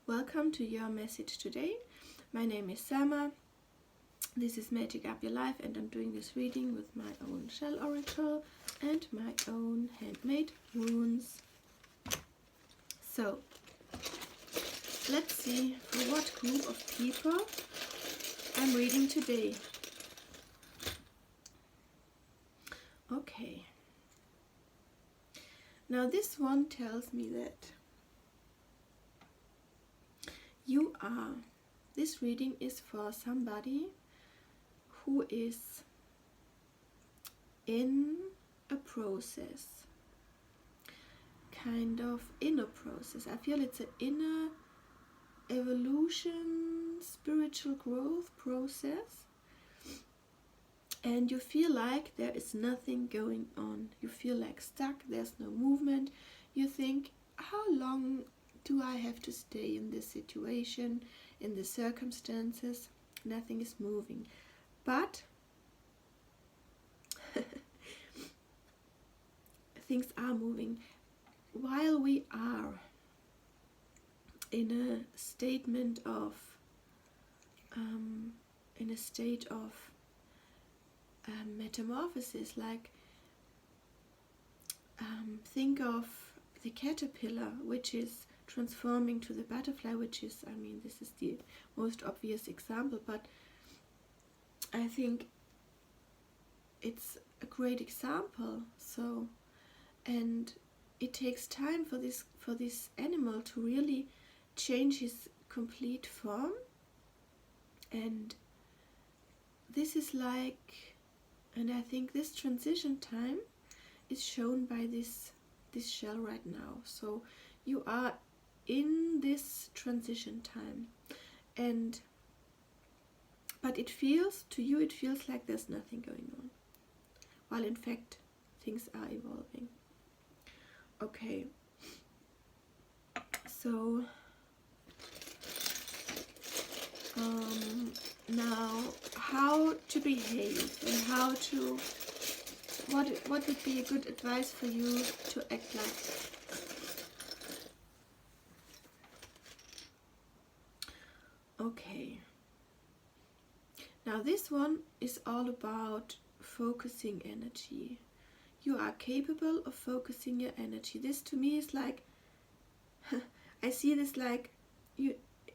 Welcome to your message today. My name is Sama. This is Magic Up Your Life, and I'm doing this reading with my own shell oracle and my own handmade runes. So, let's see for what group of people I'm reading today. Okay. Now this one tells me that this reading is for somebody who is in a process, kind of inner process. I feel it's an inner evolution, spiritual growth process, and you feel like there is nothing going on. You feel like stuck, there's no movement. You think, how long do I have to stay in this situation, in the circumstances? Nothing is moving. But things are moving. While we are in a state of metamorphosis, like think of the caterpillar, which is transforming to the butterfly, which is, this is the most obvious example, but I think it's a great example. So, and it takes time for this animal to really change his complete form, and this is like, and I think this transition time is shown by this shell right now. So you are in this transition time, but it feels like there's nothing going on, while in fact things are evolving. Okay, so now how to behave and what would be a good advice for you to act like. Okay, now this one is all about focusing energy. You are capable of focusing your energy. This to me is like, I see this like,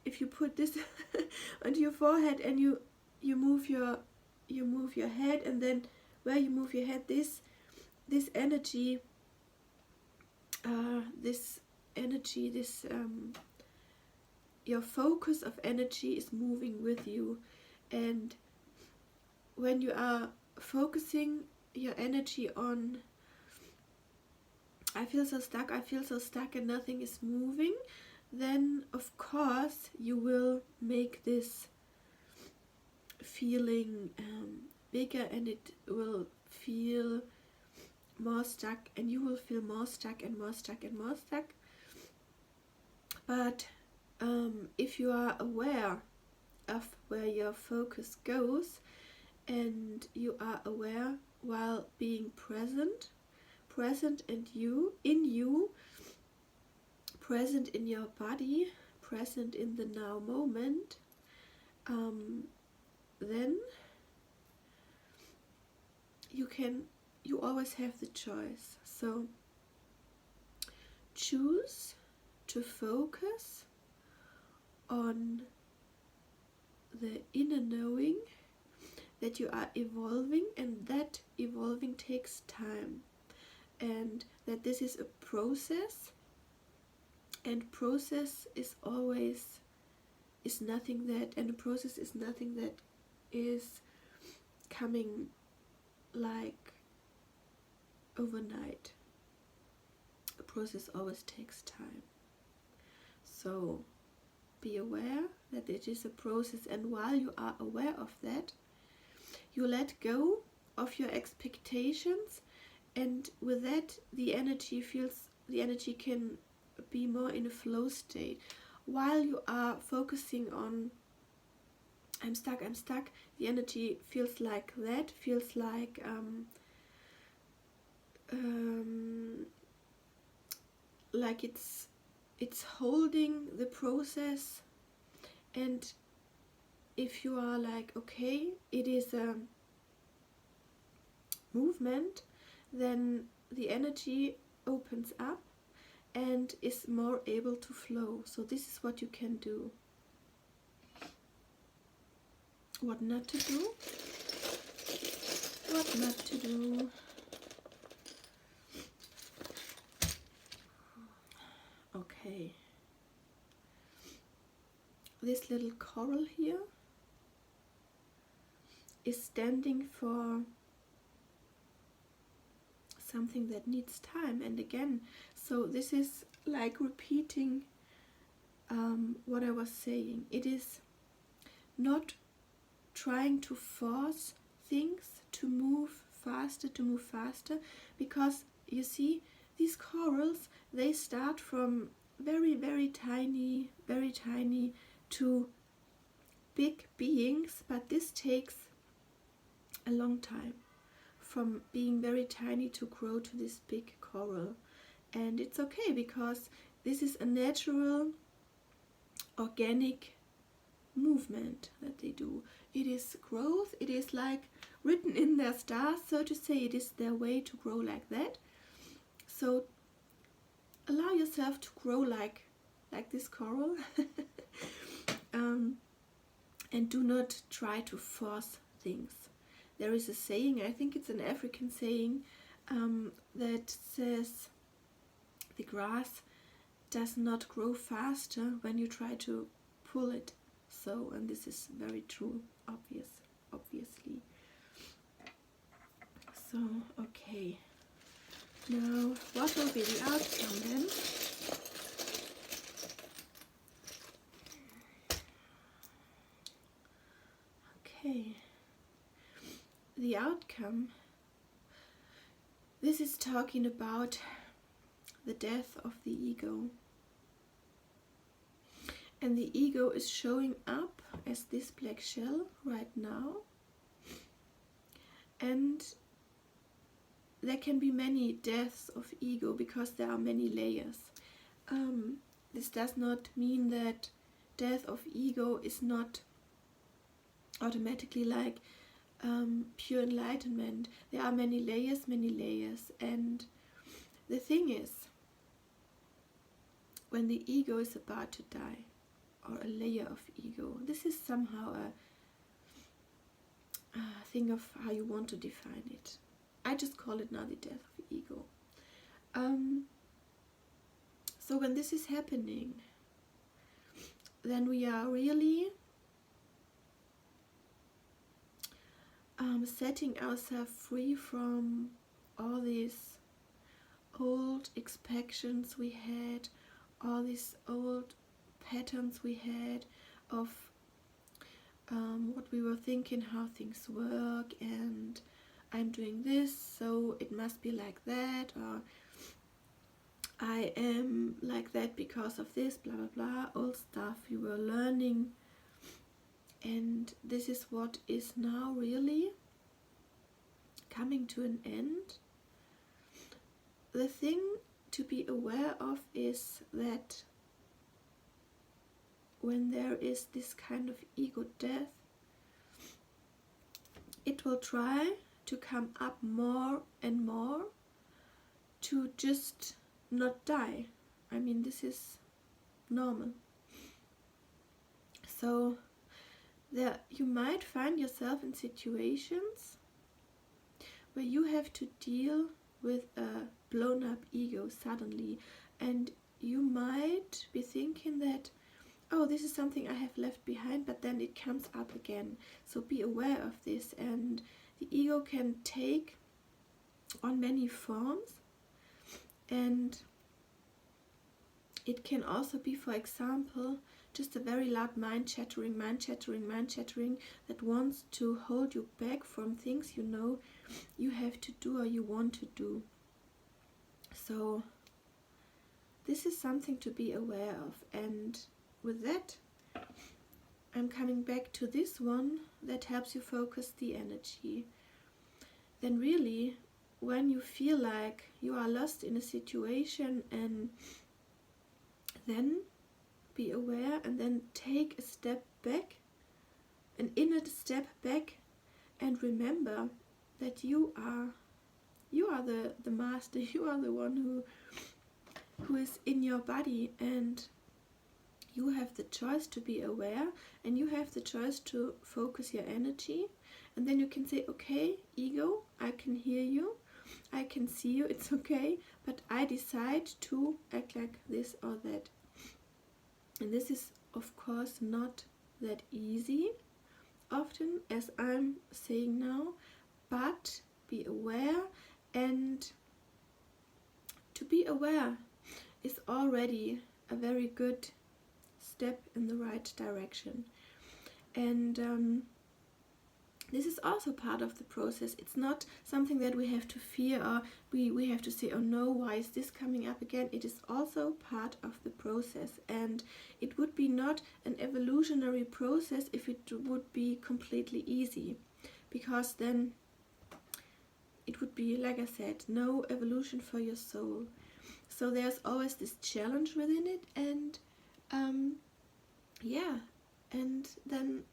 if you put this onto your forehead and you move your head, and then where you move your head, this energy, your focus of energy is moving with you. And when you are focusing your energy on, I feel so stuck and nothing is moving, then of course you will make this feeling bigger, and it will feel more stuck, and you will feel more stuck and more stuck and more stuck. But if you are aware of where your focus goes, and you are aware while being present in you, present in your body, present in the now moment, then you always have the choice. So choose to focus on the inner knowing that you are evolving, and that evolving takes time, and that this is a process, and process is nothing that is coming like overnight. A process always takes time. So be aware that it is a process, and while you are aware of that, you let go of your expectations, and with that the energy can be more in a flow state. While you are focusing on I'm stuck, the energy feels like like it's holding the process. And if you are like, okay, it is a movement, then the energy opens up and is more able to flow. So this is what you can do. What not to do? What not to do? Okay. This little coral here is standing for something that needs time. And again, so this is like repeating what I was saying. It is not trying to force things to move faster, because you see, these corals, they start from very tiny to big beings, but this takes a long time, from being very tiny to grow to this big coral. And it's okay, because this is a natural, organic movement that they do. It is growth. It is like written in their stars, so to say. It is their way to grow like that. So allow yourself to grow like this coral. And do not try to force things. There is a saying, I think it's an African saying, that says the grass does not grow faster when you try to pull it. So, and this is very true, obviously. So, okay. Now, what will be the outcome then? Okay. The outcome, this is talking about the death of the ego. And the ego is showing up as this black shell right now. And there can be many deaths of ego because there are many layers. This does not mean that death of ego is not automatically like pure enlightenment. There are many layers, and the thing is, when the ego is about to die, or a layer of ego, this is somehow a thing of how you want to define it. I just call it now the death of ego. So when this is happening, then we are really setting ourselves free from all these old expectations we had, all these old patterns we had of what we were thinking, how things work, and I'm doing this, so it must be like that, or I am like that because of this, blah blah blah, all stuff you were learning. And this is what is now really coming to an end. The thing to be aware of is that when there is this kind of ego death, it will try to come up more and more to just not die. I mean, this is normal. So there you might find yourself in situations where you have to deal with a blown up ego suddenly, and you might be thinking that, oh, this is something I have left behind, but then it comes up again. So be aware of this. And the ego can take on many forms, and it can also be, for example, just a very loud mind chattering that wants to hold you back from things you know you have to do or you want to do. So this is something to be aware of. And with that, I'm coming back to this one that helps you focus the energy. Then really, when you feel like you are lost in a situation and then be aware and then take a step back, an inner step back, and remember that you are the master, you are the one who is in your body, and you have the choice to be aware, and you have the choice to focus your energy. And then you can say, okay, ego, I can hear you, I can see you, it's okay, but I decide to act like this or that. And this is of course not that easy often, as I'm saying now, but be aware, and to be aware is already a very good step in the right direction. And this is also part of the process. It's not something that we have to fear, or we have to say, oh no, why is this coming up again? It is also part of the process, and it would be not an evolutionary process if it would be completely easy, because then it would be, like I said, no evolution for your soul. So there's always this challenge within it, and yeah, and then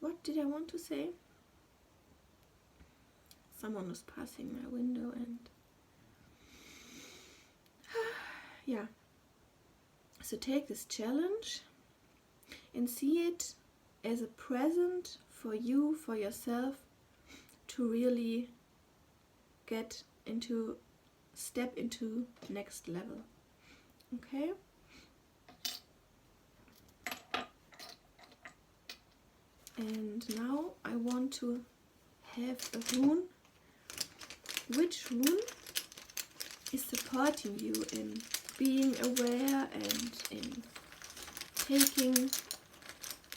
what did I want to say? Someone was passing my window, and yeah. So take this challenge and see it as a present for you, for yourself, to really step into next level. Okay? And now I want to have a rune. Which rune is supporting you in being aware and in taking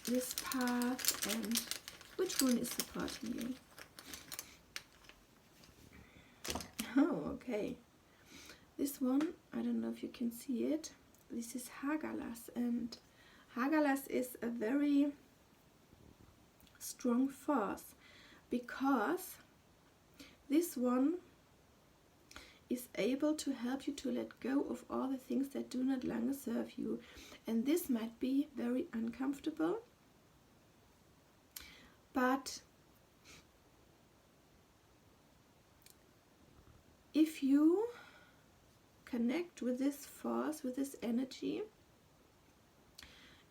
this path, and which rune is supporting you? Oh, okay. This one, I don't know if you can see it. This is Hagalas, and Hagalas is a very strong force, because this one is able to help you to let go of all the things that do not longer serve you. And this might be very uncomfortable, but if you connect with this force, with this energy,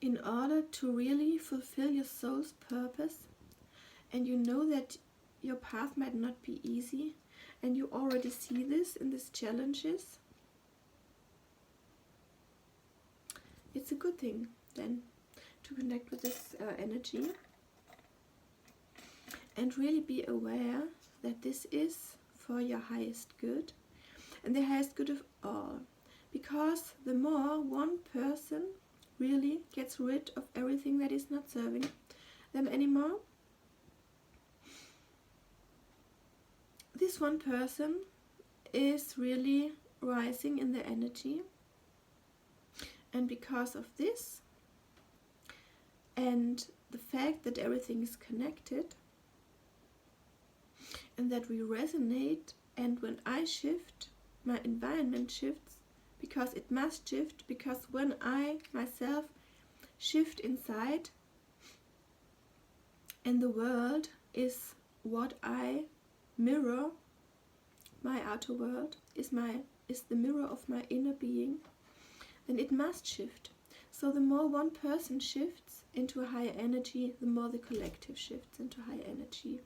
in order to really fulfill your soul's purpose, and you know that your path might not be easy, and you already see this in these challenges, it's a good thing then to connect with this energy and really be aware that this is for your highest good, and the highest good of all. Because the more one person really gets rid of everything that is not serving them anymore, this one person is really rising in the energy. And because of this, and the fact that everything is connected, and that we resonate, and when I shift, my environment shifts, because it must shift, because when I myself shift inside, and the world is what I mirror, my outer world is the mirror of my inner being, then it must shift. So the more one person shifts into a higher energy, the more the collective shifts into higher energy.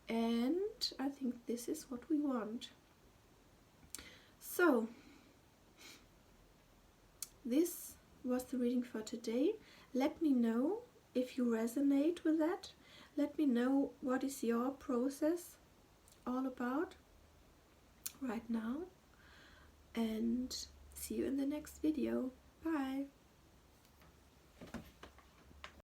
And I think this is what we want. So this was the reading for today. Let me know if you resonate with that. Let me know what is your process all about right now, and see you in the next video. Bye.